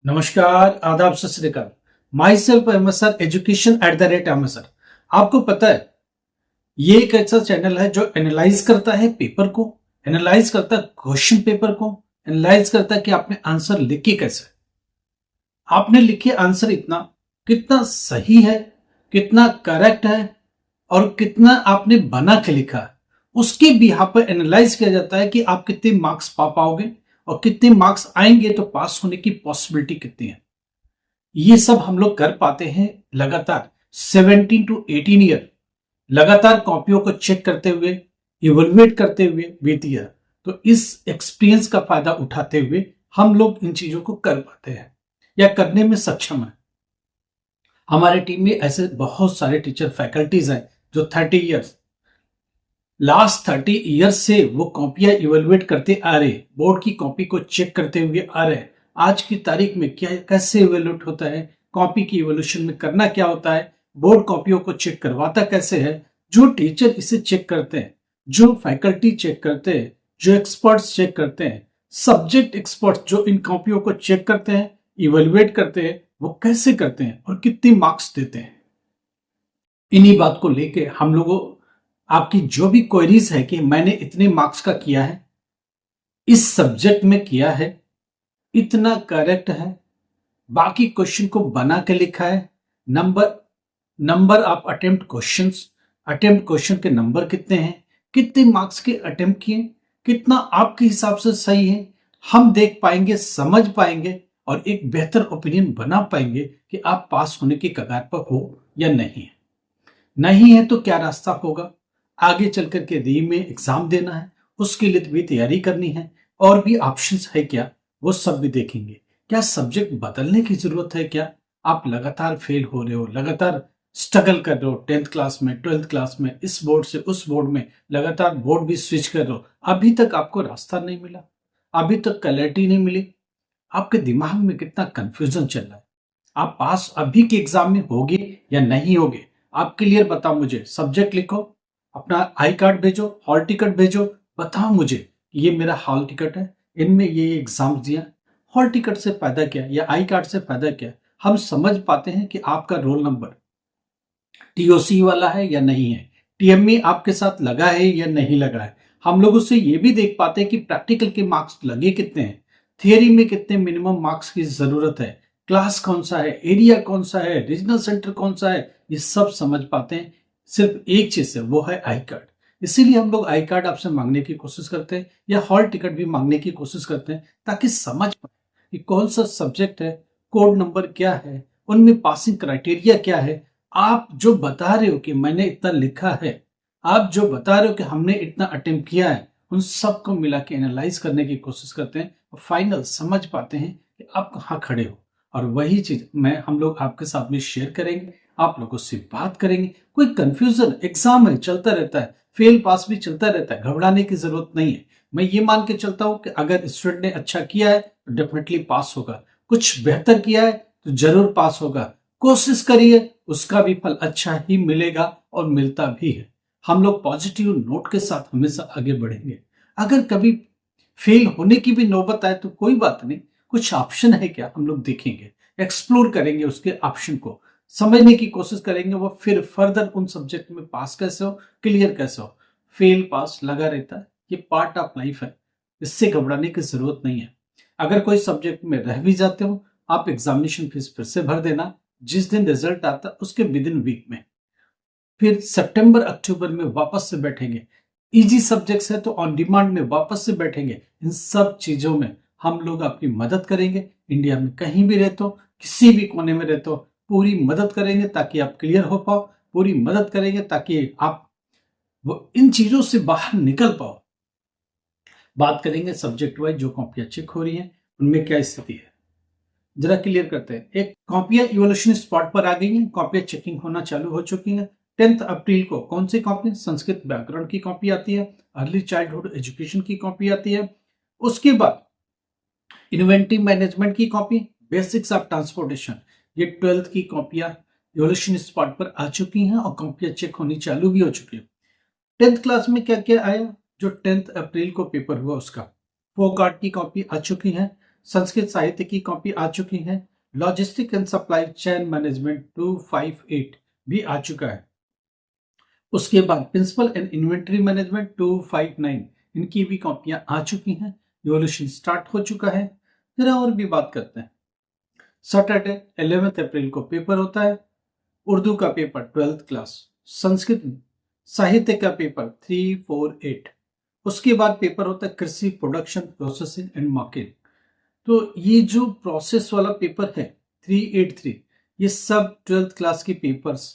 नमस्कार, आदाब, Sat Sri Akal. Myself Ahmad sir, education @Ahmad sir. आपको पता है ये एक ऐसा चैनल है जो एनालाइज करता है पेपर को, एनालाइज करता है क्वेश्चन पेपर को, एनालाइज करता है कि आपने आंसर लिखे कैसे, आपने लिखे आंसर इतना कितना सही है, कितना करेक्ट है और कितना आपने बना के लिखा है, उसके बिहाफ पर एनालाइज किया जाता है कि आप कितने मार्क्स पा पाओगे और कितने मार्क्स आएंगे तो पास होने की पॉसिबिलिटी कितनी है। ये सब हम लोग कर पाते हैं लगातार 17 to 18 ईयर लगातार कॉपियों को चेक करते हुए, इवोल्युएट करते हुए बीत गया। तो इस एक्सपीरियंस का फायदा उठाते हुए हम लोग इन चीजों को कर पाते हैं या करने में सक्षम है। हमारे टीम में ऐसे बहुत सारे टीचर फैकल्टीज हैं जो 30 ईयर्स से वो कॉपियां इवोल्युएट करते आ रहे, बोर्ड की कॉपी को चेक करते हुए आ रहे। आज की तारीख में क्या कैसे इवोल्यूट होता है, कॉपी की इवोल्यूशन में करना क्या होता है, बोर्ड कॉपियों को चेक करवाता कैसे है, जो टीचर इसे चेक करते हैं, जो फैकल्टी चेक करते हैं, जो एक्सपर्ट्स चेक करते हैं, सब्जेक्ट एक्सपर्ट्स जो इन कॉपियों को चेक करते हैं, इवोल्युएट करते हैं, वो कैसे करते हैं और कितने मार्क्स देते हैं। इन्हीं बात को लेके हम लोगों आपकी जो भी क्वेरीज है कि मैंने इतने मार्क्स का किया है, इस सब्जेक्ट में किया है, इतना करेक्ट है, बाकी क्वेश्चन को बना के लिखा है, नंबर ऑफ अटेम्प्ट क्वेश्चन के नंबर कितने हैं, कितने मार्क्स के अटेम्प्ट किए, कितना आपके हिसाब से सही है, हम देख पाएंगे, समझ पाएंगे और एक बेहतर ओपिनियन बना पाएंगे कि आप पास होने की कगार पर हो या नहीं है। नहीं है तो क्या रास्ता होगा, आगे चल करके री में एग्जाम देना है, उसके लिए भी तैयारी करनी है, और भी ऑप्शंस है क्या, वो सब भी देखेंगे। क्या सब्जेक्ट बदलने की जरूरत है, क्या आप लगातार फेल हो रहे हो, लगातार स्ट्रगल कर रहे हो 10th क्लास में, 12th क्लास में, इस बोर्ड से उस बोर्ड में, लगातार बोर्ड भी स्विच कर रहे हो, अभी तक आपको रास्ता नहीं मिला, अभी तक क्लैरिटी नहीं मिली, आपके दिमाग में कितना कंफ्यूजन चल रहा है, आप पास अभी के एग्जाम में होगे या नहीं होगे, आप क्लियर बताओ मुझे। सब्जेक्ट लिखो, अपना आई कार्ड भेजो, हॉल टिकट भेजो, बताओ मुझे ये मेरा हॉल टिकट है, इनमें ये एग्जाम दिया, हॉल टिकट से फायदा क्या या आई कार्ड से फायदा क्या। हम समझ पाते हैं कि आपका रोल नंबर टीओसी वाला है या नहीं है, टीएमई आपके साथ लगा है या नहीं लगा है। हम लोग उससे ये भी देख पाते हैं कि प्रैक्टिकल के मार्क्स लगे कितने हैं, थियरी में कितने मिनिमम मार्क्स की जरूरत है, क्लास कौन सा है, एरिया कौन सा है, रीजनल सेंटर कौन सा है, ये सब समझ पाते हैं सिर्फ एक चीज से, वो है आई कार्ड। इसीलिए हम लोग आई कार्ड आपसे मांगने की कोशिश करते हैं या हॉल टिकट भी मांगने की कोशिश करते हैं, ताकि समझ पाए कि कौन सा सब्जेक्ट है, कोड नंबर क्या है, उनमें पासिंग क्राइटेरिया क्या है। आप जो बता रहे हो कि मैंने इतना लिखा है, आप जो बता रहे हो कि हमने इतना अटेम्प्ट किया है, उन सबको मिला के एनालाइज करने की कोशिश करते हैं और फाइनल समझ पाते हैं कि आप कहाँ खड़े हो। और वही चीज हम लोग आपके साथ में शेयर करेंगे, आप लोगों से बात करेंगे। कोई कंफ्यूजन, एग्जाम है, चलता रहता है, फेल पास भी चलता रहता है, घबराने की जरूरत नहीं है। मैं ये मान के चलता हूं कि अगर स्टूडेंट ने अच्छा किया है तो डेफिनेटली पास होगा, कुछ बेहतर किया है तो जरूर पास होगा, कोशिश करिए, उसका भी फल अच्छा ही मिलेगा और मिलता भी है। हम लोग पॉजिटिव नोट के साथ हमेशा आगे बढ़ेंगे। अगर कभी फेल होने की भी नौबत आए तो कोई बात नहीं, कुछ ऑप्शन है क्या, हम लोग देखेंगे, एक्सप्लोर करेंगे, उसके ऑप्शन को समझने की कोशिश करेंगे, वो फिर फर्दर उन सब्जेक्ट में पास कैसे हो, क्लियर कैसे हो। फेल पास लगा रहता है, ये पार्ट ऑफ लाइफ है, इससे घबराने की जरूरत नहीं है। अगर कोई सब्जेक्ट में रह भी जाते हो, आप एग्जामिनेशन फीस फिर से भर देना, जिस दिन रिजल्ट आता उसके विद इन वीक में, फिर सितंबर अक्टूबर में वापस से बैठेंगे। इजी सब्जेक्ट्स है तो ऑन डिमांड में वापस से बैठेंगे। इन सब चीजों में हम लोग आपकी मदद करेंगे। इंडिया में कहीं भी रहते हो, किसी भी कोने में रहते हो, पूरी मदद करेंगे ताकि आप क्लियर हो पाओ, पूरी मदद करेंगे ताकि आप वो इन चीजों से बाहर निकल पाओ। बात करेंगे सब्जेक्ट वाइज जो कॉपियां चेक हो रही हैं उनमें क्या स्थिति है, जरा क्लियर करते हैं। एक कॉपियां इवोल्यूशन स्पॉट पर आ गई हैं, कॉपियां चेकिंग होना चालू हो चुकी हैं। 10 अप्रैल को कौन सी कॉपी, संस्कृत व्याकरण की कॉपी आती है, अर्ली चाइल्डहुड एजुकेशन की कॉपी आती है, उसके बाद इन्वेंटिव मैनेजमेंट की कॉपी, बेसिक्स ऑफ ट्रांसपोर्टेशन, ये 12th की कॉपियां इवोल्यूशन स्पॉट पर आ चुकी हैं और कॉपियां चेक होनी चालू भी हो चुकी है। 10th क्लास में क्या क्या आया, जो 10th अप्रैल को पेपर हुआ उसका फोक आर्ट की कॉपी आ चुकी है, संस्कृत साहित्य की कॉपी आ चुकी है। Logistic and supply chain management 258 भी आ चुका है। उसके बाद प्रिंसिपल एंड इन्वेंटरी मैनेजमेंट 259 इनकी भी कॉपियां आ चुकी हैं। इवोल्यूशन स्टार्ट हो चुका है। जरा और भी बात करते हैं। सैटरडे 11 अप्रैल को पेपर होता है। उर्दू का पेपर 12th क्लास, संस्कृत साहित्य का पेपर 348। उसके बाद पेपर होता है कृषि प्रोडक्शन प्रोसेसिंग एंड मार्केटिंग। तो ये जो प्रोसेस वाला पेपर है 383, ये सब 12th क्लास के पेपर्स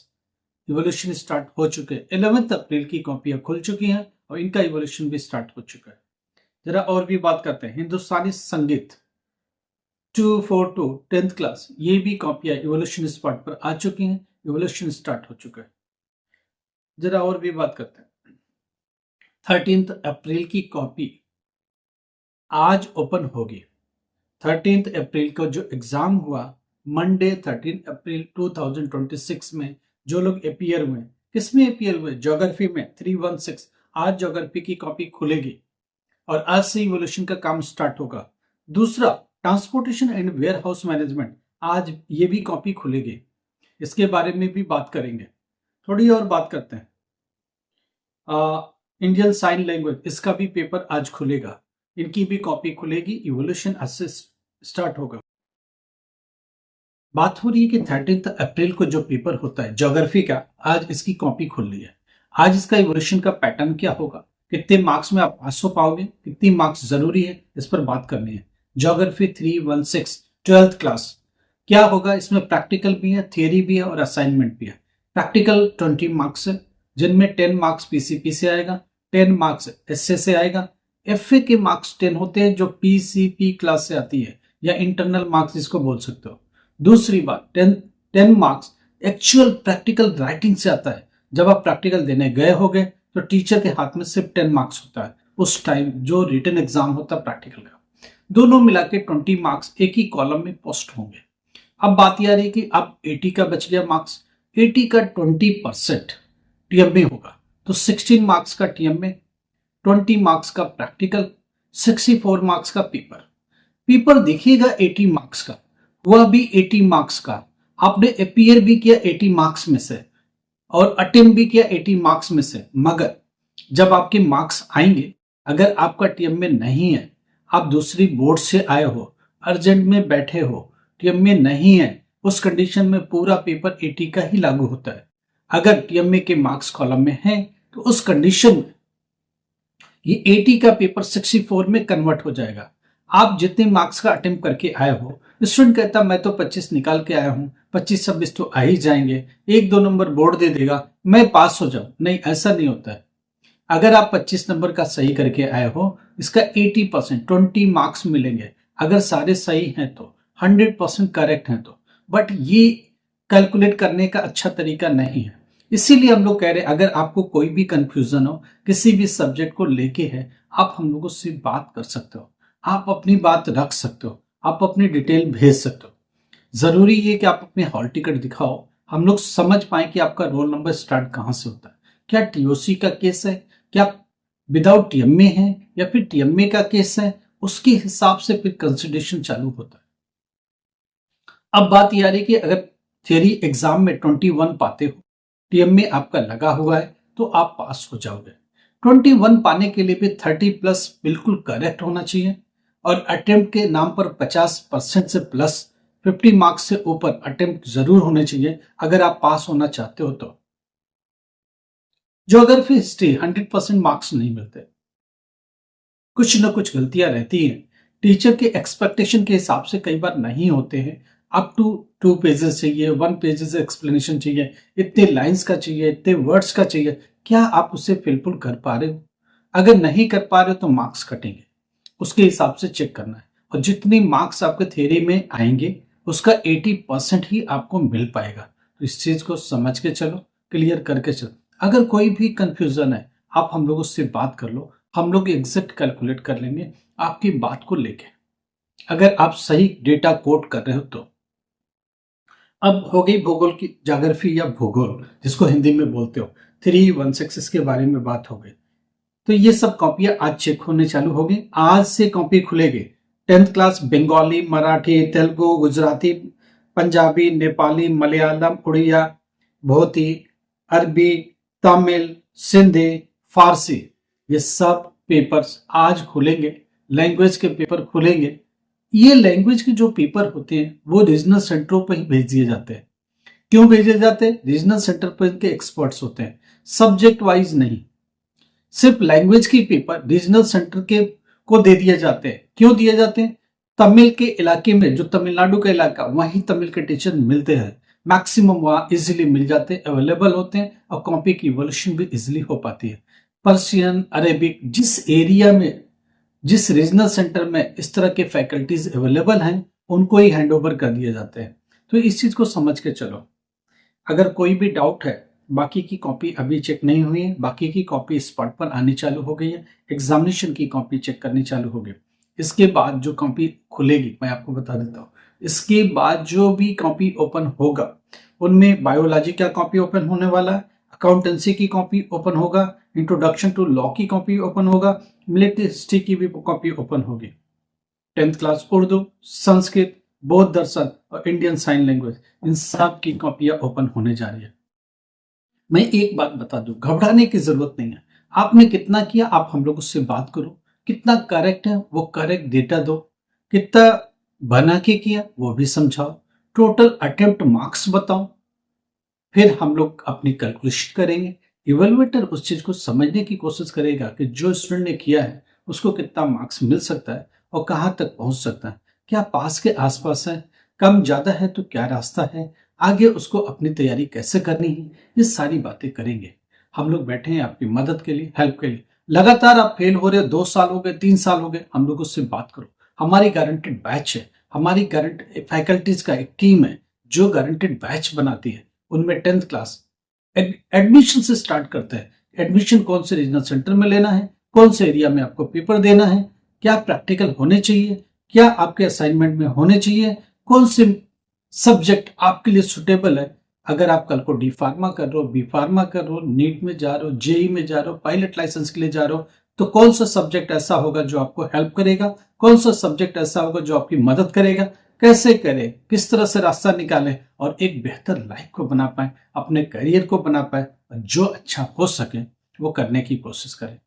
इवोल्यूशन स्टार्ट हो चुके हैं। 11 अप्रैल की कॉपियां खुल चुकी हैं और इनका इवोल्यूशन भी स्टार्ट हो चुका है। जरा और भी बात करते हैं। हिंदुस्तानी संगीत 242 10th क्लास, ये भी कॉपियां इवोल्यूशन स्पॉट पर आ चुकी हैं। इवोल्यूशन स्टार्ट हो चुका है। जरा और भी बात करते हैं। 13 अप्रैल की कॉपी आज ओपन होगी। 13 अप्रैल को जो एग्जाम हुआ मंडे 13 अप्रैल 2026 में जो लोग अपीयर हुए, किसमें अपीयर हुए? ज्योग्राफी में 316। आज ज्योग्राफी की कॉपी खुलेगी और आज से इवोल्यूशन का काम स्टार्ट होगा। दूसरा transportation and warehouse management, आज ये भी कॉपी खुलेगी। इसके बारे में भी बात करेंगे। थोड़ी और बात करते हैं। इंडियन साइन लैंग्वेज, इसका भी पेपर आज खुलेगा। इनकी भी कॉपी खुलेगी। इवोल्यूशन आज से स्टार्ट होगा। बात हो रही है कि 13 अप्रैल को जो पेपर होता है ज्योग्राफी का, आज इसकी कॉपी खुल रही है। आज इसका इवोल्यूशन का पैटर्न क्या होगा, कितने मार्क्स में आप पास हो पाओगे, कितनी मार्क्स जरूरी है, इस पर बात करनी है। ज्योग्राफी 316 12th क्लास, क्या होगा इसमें? प्रैक्टिकल भी है, थियरी भी है और असाइनमेंट भी है। प्रैक्टिकल 20 मार्क्स है, जिनमें 10 मार्क्स पीसीपी से आएगा, 10 मार्क्स एसए से आएगा। एफए के मार्क्स 10 होते हैं जो पीसीपी क्लास से आती है, या इंटरनल मार्क्स इसको बोल सकते हो। दूसरी बात 10 मार्क्स एक्चुअल प्रैक्टिकल राइटिंग से आता है। जब आप प्रैक्टिकल देने गए होगे तो टीचर के हाथ में सिर्फ 10 मार्क्स होता है उस टाइम जो रिटन एग्जाम होता है प्रैक्टिकल का। दोनों मिला के 20 मार्क्स एक ही कॉलम में पोस्ट होंगे। अब बात यह आ रही है कि अब 80 का बच गया मार्क्स, 80 का 20% टीएम में होगा, तो 16 मार्क्स का टीएम में, 20 मार्क्स का प्रैक्टिकल, 64 मार्क्स का पेपर। पेपर देखिएगा 80 मार्क्स का, वह भी 80 मार्क्स का। आपने अपीयर भी किया 80 मार्क्स में से और अटेम्प्ट भी किया 80 मार्क्स में से, मगर जब आपके मार्क्स आएंगे, अगर आपका टीएम में नहीं है, आप दूसरी बोर्ड से आए हो, अर्जेंट में बैठे हो, टीएम में नहीं है, उस कंडीशन में पूरा पेपर 80 का ही लागू होता है। अगर टीएम में के मार्क्स कॉलम में है तो उस कंडीशन में ये 80 का पेपर 64 में कन्वर्ट हो जाएगा। आप जितने मार्क्स का अटेम्प्ट करके आए हो, स्टूडेंट कहता मैं तो 25 निकाल के आया हूं, 25-26 तो आ ही जाएंगे, 1-2 नंबर बोर्ड दे देगा, मैं पास हो जाऊं। नहीं, ऐसा नहीं होता है। अगर आप 25 नंबर का सही करके आए हो, इसका 80% 20 मार्क्स मिलेंगे। अगर सारे सही हैं तो, 100% करेक्ट हैं तो। बट ये कैलकुलेट करने का अच्छा तरीका नहीं है। इसीलिए हम लोग कह रहे हैं अगर आपको कोई भी कंफ्यूजन हो किसी भी सब्जेक्ट को लेके है, आप हम लोगों से बात कर सकते हो, आप अपनी बात रख सकते हो, आप अपनी डिटेल भेज सकते हो। जरूरी ये कि आप अपने हॉल टिकट दिखाओ, हम लोग समझ पाए कि आपका रोल नंबर स्टार्ट कहां से होता है। क्या टीओसी का केस है, क्या विदाउट टीएमए है, या फिर टीएमए का केस है, उसके हिसाब से फिर कंसिडरेशन चालू होता है। अब बात यह आ रही कि अगर थियरी एग्जाम में 21 पाते हो, टीएमए आपका लगा हुआ है, तो आप पास हो जाओगे। 21 पाने के लिए भी 30+ बिल्कुल करेक्ट होना चाहिए और अटेम्प्ट के नाम पर 50% से प्लस 50 मार्क्स से ऊपर अटेम्प्ट जरूर होने चाहिए अगर आप पास होना चाहते हो तो। ज्योग्राफी हिस्ट्री 100% मार्क्स नहीं मिलते, कुछ न कुछ गलतियां रहती हैं। टीचर के एक्सपेक्टेशन के हिसाब से कई बार नहीं होते हैं। अप टू 2 पेजेस चाहिए, 1 पेजेस एक्सप्लेनेशन चाहिए, इतने लाइंस का चाहिए, इतने वर्ड्स का चाहिए। क्या आप उसे फिलफुल कर पा रहे हो? अगर नहीं कर पा रहे हो तो मार्क्स कटेंगे, उसके हिसाब से चेक करना है। और जितनी मार्क्स आपके थ्योरी में आएंगे उसका 80% ही आपको मिल पाएगा। तो इस चीज को समझ के चलो, क्लियर करके चलो। अगर कोई भी कंफ्यूजन है, आप हम लोगों से बात कर लो, हम लोग एग्जैक्ट कैलकुलेट कर लेंगे आपकी बात को लेके, अगर आप सही डेटा कोट कर रहे हो तो। अब हो गई भूगोल की, ज्योग्राफी या भूगोल जिसको हिंदी में बोलते हो, 316 के बारे में बात हो गई। तो ये सब कॉपियां आज चेक होने चालू होगी। आज से कॉपी खुलेगी 10th क्लास बंगाली, मराठी, तेलुगु, गुजराती, पंजाबी, नेपाली, मलयालम, उड़िया, भोती, अरबी, तमिल, सिंधी, फारसी, ये सब पेपर्स आज खुलेंगे। लैंग्वेज के पेपर खुलेंगे। ये लैंग्वेज के जो पेपर होते हैं वो रीजनल सेंटरों पर ही भेज दिए जाते हैं। क्यों भेजे जाते हैं? रीजनल सेंटर पर इनके एक्सपर्ट्स होते हैं, सब्जेक्ट वाइज नहीं। सिर्फ लैंग्वेज की पेपर रीजनल सेंटर के को दे दिए जाते हैं। क्यों दिए जाते हैं? तमिल के इलाके में, जो तमिलनाडु का इलाका, वहीं तमिल के टीचर मिलते हैं, मैक्सिमम वहां इजिली मिल जाते हैं, अवेलेबल होते हैं, और कॉपी की इवोल्यूशन भी इजिली हो पाती है। पर्शियन, अरेबिक, जिस एरिया में, जिस रीजनल सेंटर में इस तरह के फैकल्टीज अवेलेबल हैं, उनको ही हैंड ओवर कर दिए जाते हैं। तो इस चीज को समझ के चलो। अगर कोई भी डाउट है, बाकी की कॉपी अभी चेक नहीं हुई है, बाकी की कॉपी स्पॉट पर आनी चालू हो गई है, एग्जामिनेशन की कॉपी चेक करनी चालू हो गई। इसके बाद जो कॉपी खुलेगी मैं आपको बता देता हूँ। इसके बाद जो भी कॉपी ओपन होगा उनमें बायोलॉजी का कॉपी ओपन होने वाला है, अकाउंटेंसी की कॉपी ओपन होगा, इंट्रोडक्शन टू लॉ की कॉपी ओपन होगा, मिलिट्री हिस्ट्री की भी कॉपी ओपन होगी। 10th क्लास उर्दू, संस्कृत, बौद्ध दर्शन और इंडियन साइन लैंग्वेज, इन सब की कॉपियां ओपन होने जा रही है। मैं एक बात बता दूं, घबराने की जरूरत नहीं है। आपने कितना किया, आप हम लोगों से बात करो, कितना करेक्ट है वो करेक्ट डेटा दो, कितना बना के किया वो भी समझाओ, टोटल अटेम्प्ट मार्क्स बताओ, फिर हम लोग अपनी कैलकुलेशन करेंगे। इवेलुएटर उस चीज को समझने की कोशिश करेगा कि जो स्टूडेंट ने किया है उसको कितना मार्क्स मिल सकता है और कहाँ तक पहुंच सकता है, क्या पास के आसपास है, कम ज्यादा है तो क्या रास्ता है, आगे उसको अपनी तैयारी कैसे करनी है, ये सारी बातें करेंगे। हम लोग बैठे हैं आपकी मदद के लिए, हेल्प के लिए। लगातार आप फेल हो रहे हो, 2 साल हो गए, 3 साल हो गए, हम लोगों से बात करो। हमारी गारंटेड बैच है, हमारी गारंटेड फैकल्टीज का एक टीम है जो गारंटेड बैच बनाती है। उनमें 10th क्लास एडमिशन से स्टार्ट करते हैं। एडमिशन कौन से रीजनल सेंटर में लेना है, कौन से एरिया में आपको पेपर देना है, क्या प्रैक्टिकल होने चाहिए, क्या आपके असाइनमेंट में होने चाहिए, कौन से सब्जेक्ट आपके लिए सुटेबल है। अगर आप कल को डी फार्मा कर रहे हो, बी फार्मा कर रहे हो, नीट में जा रहे हो, जेई में जा रहे हो, पायलट लाइसेंस के लिए जा रहे हो, तो कौन सा सब्जेक्ट ऐसा होगा जो आपको हेल्प करेगा, कौन सा सब्जेक्ट ऐसा होगा जो आपकी मदद करेगा, कैसे करें, किस तरह से रास्ता निकालें और एक बेहतर लाइफ को बना पाए, अपने करियर को बना पाए, और जो अच्छा हो सके वो करने की कोशिश करें।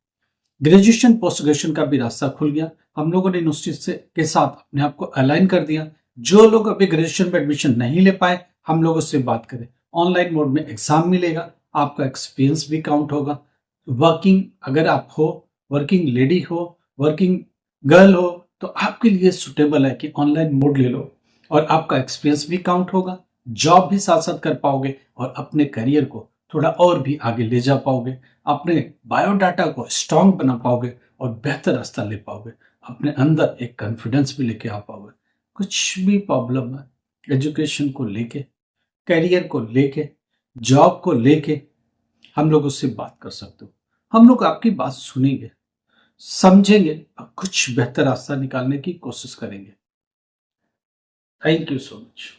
ग्रेजुएशन पोस्ट ग्रेजुएशन का भी रास्ता खुल गया। हम लोगों ने यूनिवर्सिटी से के साथ अपने आप को अलाइन कर दिया। जो लोग अभी ग्रेजुएशन में एडमिशन नहीं ले पाए, हम लोगों से बात करें। ऑनलाइन मोड में एग्जाम मिलेगा, आपका एक्सपीरियंस भी काउंट होगा। वर्किंग अगर आप हो, वर्किंग लेडी हो, वर्किंग गर्ल हो, तो आपके लिए सुटेबल है कि ऑनलाइन मोड ले लो और आपका एक्सपीरियंस भी काउंट होगा, जॉब भी साथ साथ कर पाओगे और अपने करियर को थोड़ा और भी आगे ले जा पाओगे, अपने बायोडाटा को स्ट्रांग बना पाओगे और बेहतर रास्ता ले पाओगे, अपने अंदर एक कॉन्फिडेंस भी लेके आ पाओगे। कुछ भी प्रॉब्लम है एजुकेशन को लेके, करियर को लेके, जॉब को लेके, हम लोग उससे बात कर सकते हो। हम लोग आपकी बात सुनेंगे, समझेंगे और कुछ बेहतर रास्ता निकालने की कोशिश करेंगे। Thank you so much.